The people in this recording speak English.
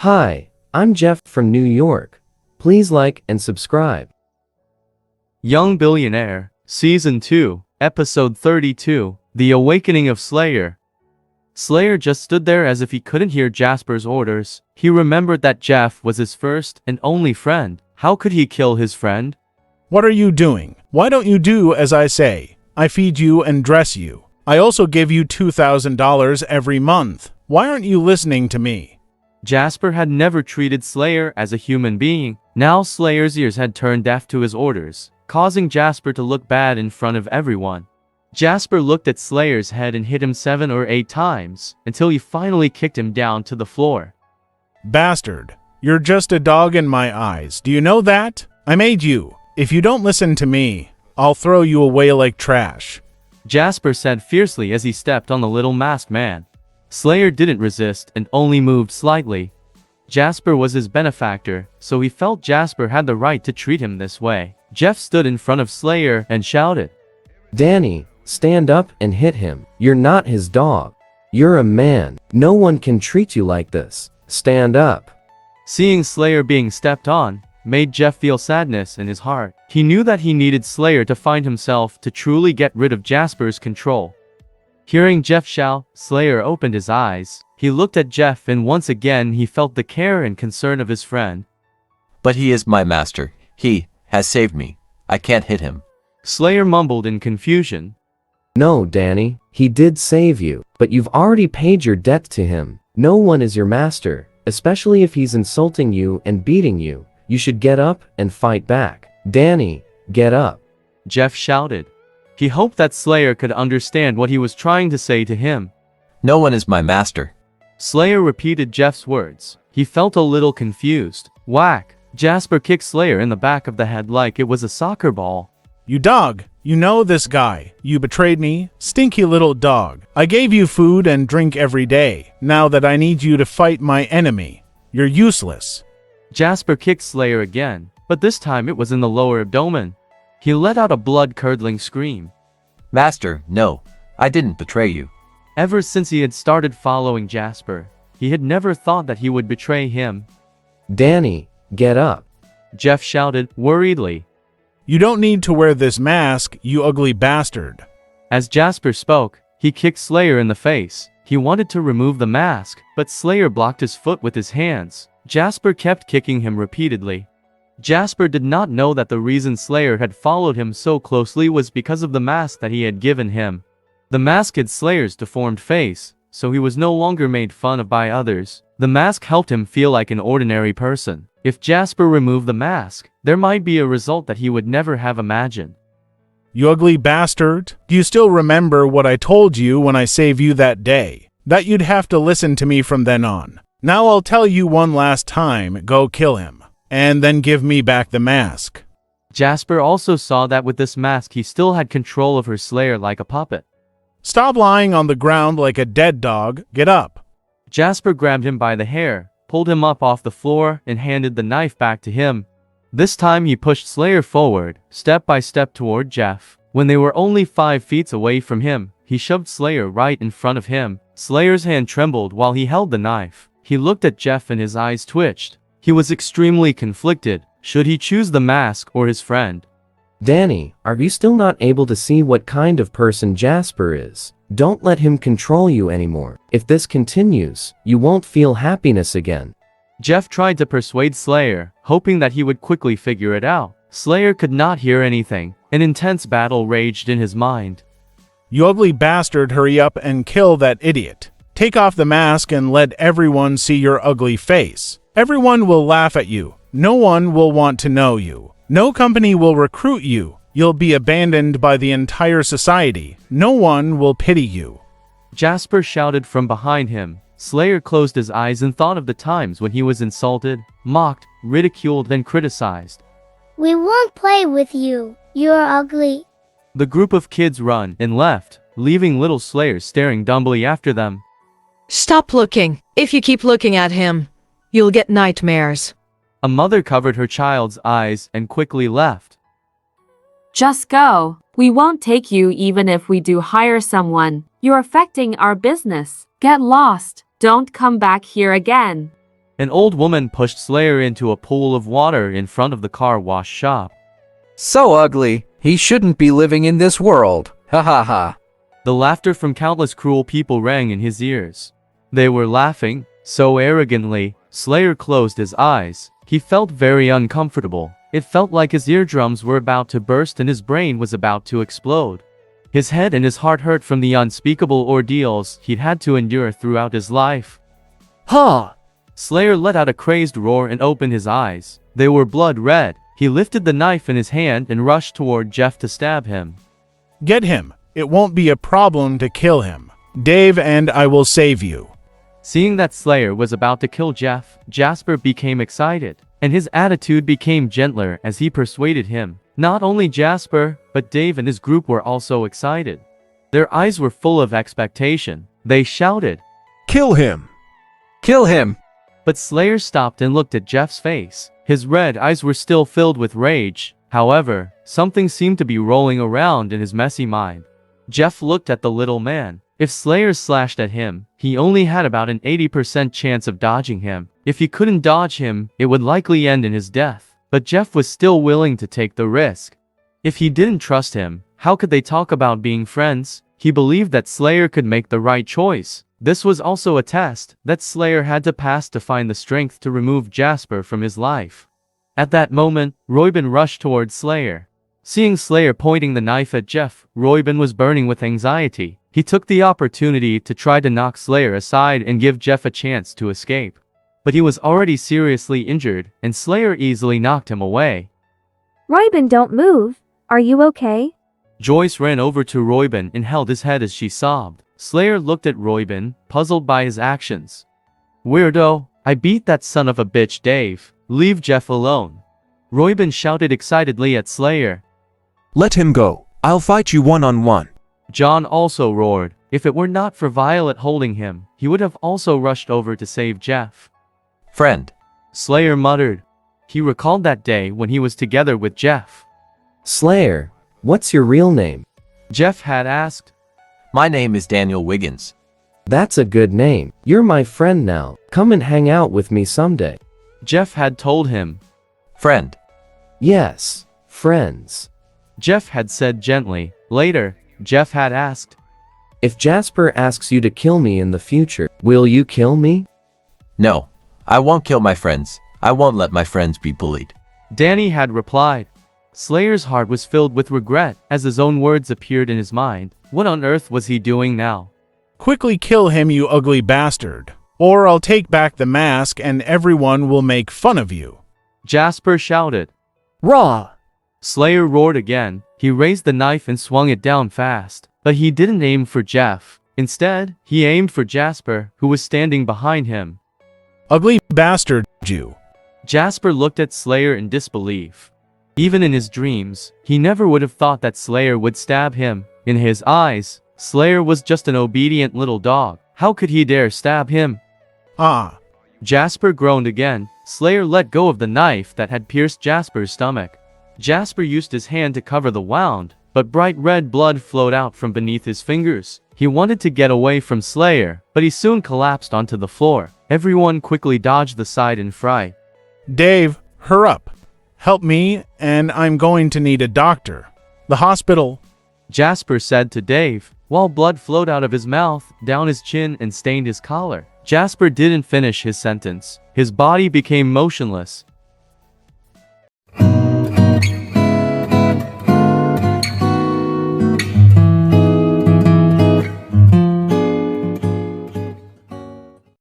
Hi, I'm Jeff from New York. Please like and subscribe. Young Billionaire, Season 2, Episode 32, The Awakening of Slayer. Slayer just stood there as if he couldn't hear Jasper's orders. He remembered that Jeff was his first and only friend. How could he kill his friend? What are you doing? Why don't you do as I say? I feed you and dress you. I also give you $2,000 every month. Why aren't you listening to me? Jasper had never treated Slayer as a human being. Now Slayer's ears had turned deaf to his orders, causing Jasper to look bad in front of everyone. Jasper looked at Slayer's head and hit him 7 or 8 times, until he finally kicked him down to the floor. Bastard, you're just a dog in my eyes. Do you know that? I made you. If you don't listen to me, I'll throw you away like trash. Jasper said fiercely as he stepped on the little masked man. Slayer didn't resist and only moved slightly. Jasper was his benefactor, so he felt Jasper had the right to treat him this way. Jeff stood in front of Slayer and shouted, Danny, stand up and hit him. You're not his dog. You're a man. No one can treat you like this. Stand up. Seeing Slayer being stepped on made Jeff feel sadness in his heart. He knew that he needed Slayer to find himself to truly get rid of Jasper's control. Hearing Jeff shout, Slayer opened his eyes. He looked at Jeff and once again he felt the care and concern of his friend. But he is my master. He has saved me. I can't hit him. Slayer mumbled in confusion. No, Danny, he did save you, but you've already paid your debt to him. No one is your master, especially if he's insulting you and beating you. You should get up and fight back. Danny, get up. Jeff shouted. He hoped that Slayer could understand what he was trying to say to him. No one is my master. Slayer repeated Jeff's words. He felt a little confused. Whack! Jasper kicked Slayer in the back of the head like it was a soccer ball. You dog, you know this guy. You betrayed me, stinky little dog. I gave you food and drink every day. Now that I need you to fight my enemy, you're useless. Jasper kicked Slayer again, but this time it was in the lower abdomen. He let out a blood-curdling scream. Master, no, I didn't betray you. Ever since he had started following Jasper, he had never thought that he would betray him. Danny, get up. Jeff shouted, worriedly. You don't need to wear this mask, you ugly bastard. As Jasper spoke, he kicked Slayer in the face. He wanted to remove the mask, but Slayer blocked his foot with his hands. Jasper kept kicking him repeatedly. Jasper did not know that the reason Slayer had followed him so closely was because of the mask that he had given him. The mask hid Slayer's deformed face, so he was no longer made fun of by others. The mask helped him feel like an ordinary person. If Jasper removed the mask, there might be a result that he would never have imagined. You ugly bastard. Do you still remember what I told you when I saved you that day? That you'd have to listen to me from then on. Now I'll tell you one last time, go kill him. And then give me back the mask. Jasper also saw that with this mask he still had control of her Slayer like a puppet. Stop lying on the ground like a dead dog. Get up. Jasper grabbed him by the hair, pulled him up off the floor, and handed the knife back to him. This time he pushed Slayer forward, step by step toward Jeff. When they were only 5 feet away from him, he shoved Slayer right in front of him. Slayer's hand trembled while he held the knife. He looked at Jeff and his eyes twitched. He was extremely conflicted. Should he choose the mask or his friend? Danny, are you still not able to see what kind of person Jasper is? Don't let him control you anymore. If this continues, you won't feel happiness again. Jeff tried to persuade Slayer, hoping that he would quickly figure it out. Slayer could not hear anything. An intense battle raged in his mind. You ugly bastard, hurry up and kill that idiot. Take off the mask and let everyone see your ugly face. Everyone will laugh at you. No one will want to know you. No company will recruit you. You'll be abandoned by the entire society. No one will pity you. Jasper shouted from behind him. Slayer closed his eyes and thought of the times when he was insulted, mocked, ridiculed, and criticized. We won't play with you. You're ugly. The group of kids run and left, leaving little Slayer staring dumbly after them. Stop looking. If you keep looking at him, you'll get nightmares. A mother covered her child's eyes and quickly left. Just go. We won't take you even if we do hire someone. You're affecting our business. Get lost. Don't come back here again. An old woman pushed Slayer into a pool of water in front of the car wash shop. So ugly, he shouldn't be living in this world. Ha ha ha. The laughter from countless cruel people rang in his ears. They were laughing so arrogantly. Slayer closed his eyes. He felt very uncomfortable. It felt like his eardrums were about to burst and his brain was about to explode. His head and his heart hurt from the unspeakable ordeals he'd had to endure throughout his life. Ha! Slayer let out a crazed roar and opened his eyes. They were blood red. He lifted the knife in his hand and rushed toward Jeff to stab him. Get him. It won't be a problem to kill him. Dave and I will save you. Seeing that Slayer was about to kill Jeff, Jasper became excited, and his attitude became gentler as he persuaded him. Not only Jasper, but Dave and his group were also excited. Their eyes were full of expectation. They shouted, Kill him! Kill him! But Slayer stopped and looked at Jeff's face. His red eyes were still filled with rage. However, something seemed to be rolling around in his messy mind. Jeff looked at the little man. If Slayer slashed at him, he only had about an 80% chance of dodging him. If he couldn't dodge him, it would likely end in his death. But Jeff was still willing to take the risk. If he didn't trust him, how could they talk about being friends? He believed that Slayer could make the right choice. This was also a test that Slayer had to pass to find the strength to remove Jasper from his life. At that moment, Royben rushed towards Slayer. Seeing Slayer pointing the knife at Jeff, Royben was burning with anxiety. He took the opportunity to try to knock Slayer aside and give Jeff a chance to escape. But he was already seriously injured, and Slayer easily knocked him away. Royben, don't move. Are you okay? Joyce ran over to Royben and held his head as she sobbed. Slayer looked at Royben, puzzled by his actions. Weirdo, I beat that son of a bitch Dave. Leave Jeff alone. Royben shouted excitedly at Slayer. Let him go. I'll fight you one-on-one. John also roared. If it were not for Violet holding him, he would have also rushed over to save Jeff. Friend. Slayer muttered. He recalled that day when he was together with Jeff. Slayer, what's your real name? Jeff had asked. My name is Daniel Wiggins. That's a good name. You're my friend now. Come and hang out with me someday. Jeff had told him. Friend. Yes, friends. Jeff had said gently. Later, Jeff had asked. If Jasper asks you to kill me in the future, will you kill me? No, I won't kill my friends. I won't let my friends be bullied. Danny had replied. Slayer's heart was filled with regret as his own words appeared in his mind. What on earth was he doing now? Quickly kill him, you ugly bastard. Or I'll take back the mask and everyone will make fun of you. Jasper shouted. Raw! Slayer roared again. He raised the knife and swung it down fast. But he didn't aim for Jeff. Instead, he aimed for Jasper, who was standing behind him. Ugly bastard, you. Jasper looked at Slayer in disbelief. Even in his dreams, he never would have thought that Slayer would stab him. In his eyes, Slayer was just an obedient little dog. How could he dare stab him? Ah. Jasper groaned again. Slayer let go of the knife that had pierced Jasper's stomach. Jasper used his hand to cover the wound, but bright red blood flowed out from beneath his fingers. He wanted to get away from Slayer, but he soon collapsed onto the floor. Everyone quickly dodged aside in fright. Dave, hurry up. Help me, and I'm going to need a doctor. The hospital. Jasper said to Dave, while blood flowed out of his mouth, down his chin and stained his collar. Jasper didn't finish his sentence. His body became motionless.